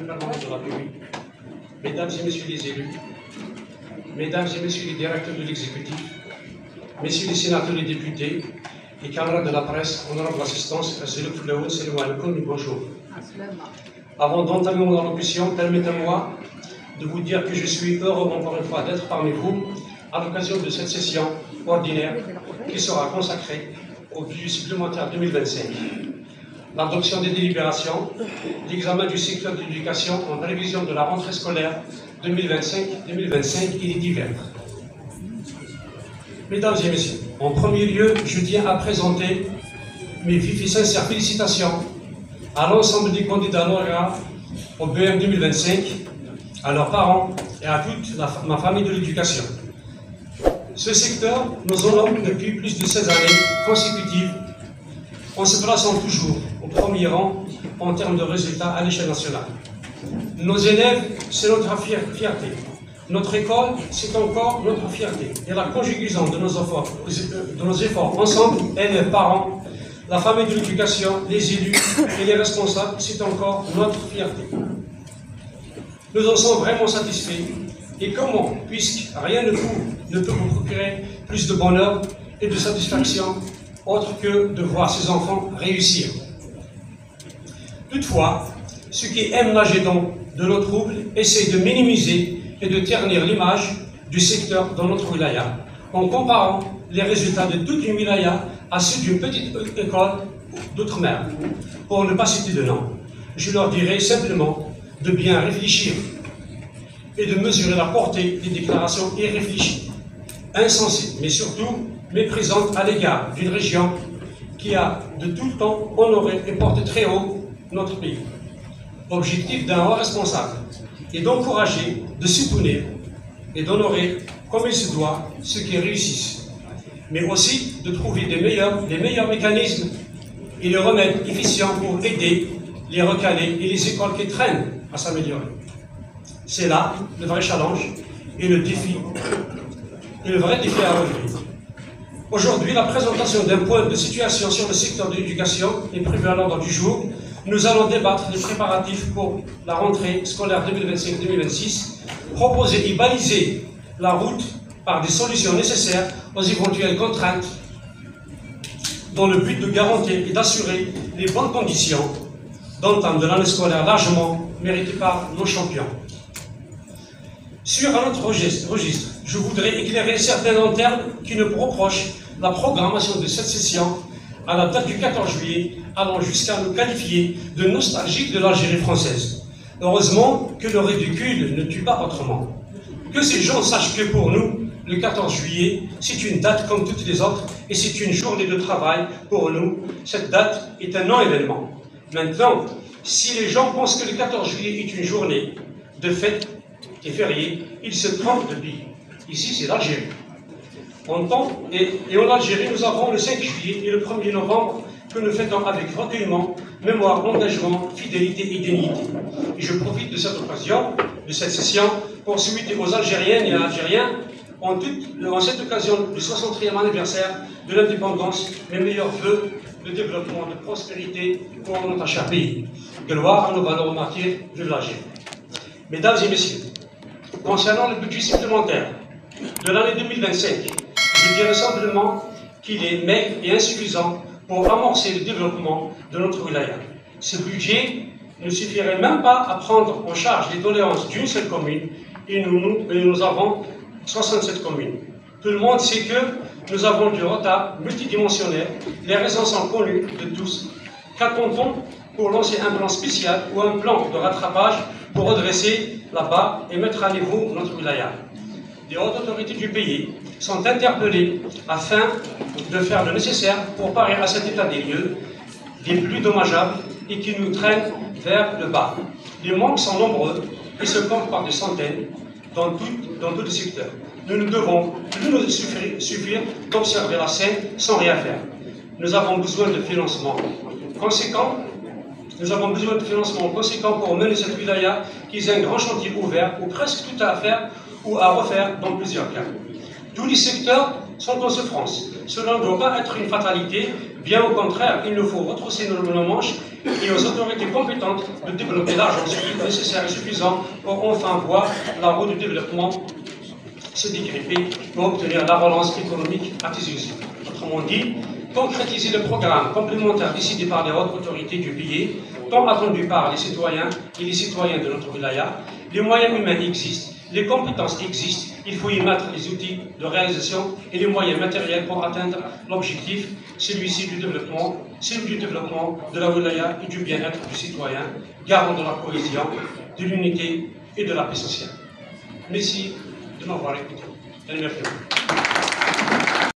permanent de la République, Mesdames et Messieurs les élus, Mesdames et Messieurs les directeurs de l'exécutif, Messieurs les sénateurs et députés, et camarades de la presse, honorable assistance, bonjour. Avant d'entamer mon allocution, permettez-moi de vous dire que je suis heureux encore une fois d'être parmi vous à l'occasion de cette session ordinaire qui sera consacrée au budget supplémentaire 2025. L'adoption des délibérations, l'examen du secteur de l'éducation en prévision de la rentrée scolaire 2025 et les divers. Mesdames et Messieurs, en premier lieu, je tiens à présenter mes vives et sincères félicitations à l'ensemble des candidats lauréats au BEM 2025, à leurs parents et à toute ma famille de l'éducation. Ce secteur nous honore depuis plus de 16 années consécutives en se plaçant toujours au premier rang en termes de résultats à l'échelle nationale. Nos élèves, c'est notre fierté. Notre école, c'est encore notre fierté. Et la conjugaison de nos efforts ensemble, et les parents, la famille de l'éducation, les élus et les responsables, c'est encore notre fierté. Nous en sommes vraiment satisfaits. Et comment, puisque rien ne peut vous procurer plus de bonheur et de satisfaction autre que de voir ses enfants réussir. Toutefois, ceux qui aiment nager dans de l'eau trouble essaient de minimiser et de ternir l'image du secteur dans notre wilaya, en comparant les résultats de toute une wilaya à ceux d'une petite école d'outre-mer. Pour ne pas citer de nom, je leur dirai simplement de bien réfléchir et de mesurer la portée des déclarations irréfléchies, insensées, mais surtout méprisantes à l'égard d'une région qui a de tout le temps honoré et porté très haut notre pays. L'objectif d'un haut responsable est d'encourager, de soutenir et d'honorer comme il se doit ceux qui réussissent, mais aussi de trouver les meilleurs mécanismes et les remèdes efficients pour aider les recalés et les écoles qui traînent à s'améliorer. C'est là le vrai challenge et le vrai défi à relever. Aujourd'hui, la présentation d'un point de situation sur le secteur de l'éducation est prévue à l'ordre du jour. Nous allons débattre des préparatifs pour la rentrée scolaire 2025-2026, proposer et baliser la route par des solutions nécessaires aux éventuelles contraintes dans le but de garantir et d'assurer les bonnes conditions d'entame de l'année scolaire largement méritée par nos champions. Sur un autre registre, je voudrais éclairer certains lanternes qui nous reprochent la programmation de cette session à la date du 14 juillet, allant jusqu'à nous qualifier de nostalgiques de l'Algérie française. Heureusement que le ridicule ne tue pas autrement. Que ces gens sachent que pour nous, le 14 juillet, c'est une date comme toutes les autres et c'est une journée de travail pour nous. Cette date est un non-événement. Maintenant, si les gens pensent que le 14 juillet est une journée de fête et férié, ils se trompent de pays. Ici, c'est l'Algérie. Et en Algérie, nous avons le 5 juillet et le 1er novembre que nous fêtons avec recueillement, mémoire, engagement, fidélité et dignité. Et je profite de cette occasion, de cette session, pour souhaiter aux Algériennes et Algériens, en cette occasion du 63e anniversaire de l'indépendance, mes meilleurs vœux de développement, de prospérité pour notre cher pays. Gloire à nos valeurs martyrs de l'Algérie. Mesdames et Messieurs, concernant le budget supplémentaire de l'année 2025, je dirais simplement qu'il est maigre et insuffisant pour amorcer le développement de notre wilaya. Ce budget ne suffirait même pas à prendre en charge les doléances d'une seule commune et nous avons 67 communes. Tout le monde sait que nous avons du retard multidimensionnel. Les raisons sont connues de tous. Qu'attend-on pour lancer un plan spécial ou un plan de rattrapage pour redresser la barre et mettre à niveau notre wilaya? Les hautes autorités du pays sont interpellées afin de faire le nécessaire pour parer à cet état des lieux des plus dommageables et qui nous traînent vers le bas. Les manques sont nombreux et se comptent par des centaines dans tous les secteurs. Nous ne devons plus nous suffire d'observer la scène sans rien faire. Nous avons besoin de financement conséquent. Nous avons besoin de financement conséquent pour mener cette wilaya qui est un grand chantier ouvert ou presque tout à faire ou à refaire dans plusieurs cas. Tous les secteurs sont en souffrance. Cela ne doit pas être une fatalité, bien au contraire, il nous faut retrousser nos manches et aux autorités compétentes de développer l'argent nécessaire et suffisant pour enfin voir la roue du développement se dégripper pour obtenir la relance économique à Tizi-Ouzou. Autrement dit, concrétiser le programme complémentaire décidé par les hautes autorités du pays, tant attendu par les citoyens et les citoyens de notre wilaya. Les moyens humains existent, les compétences existent, il faut y mettre les outils de réalisation et les moyens matériels pour atteindre l'objectif, celui-ci du développement, celui du développement de la wilaya et du bien-être du citoyen, garant de la cohésion, de l'unité et de la paix sociale. Merci de m'avoir écouté.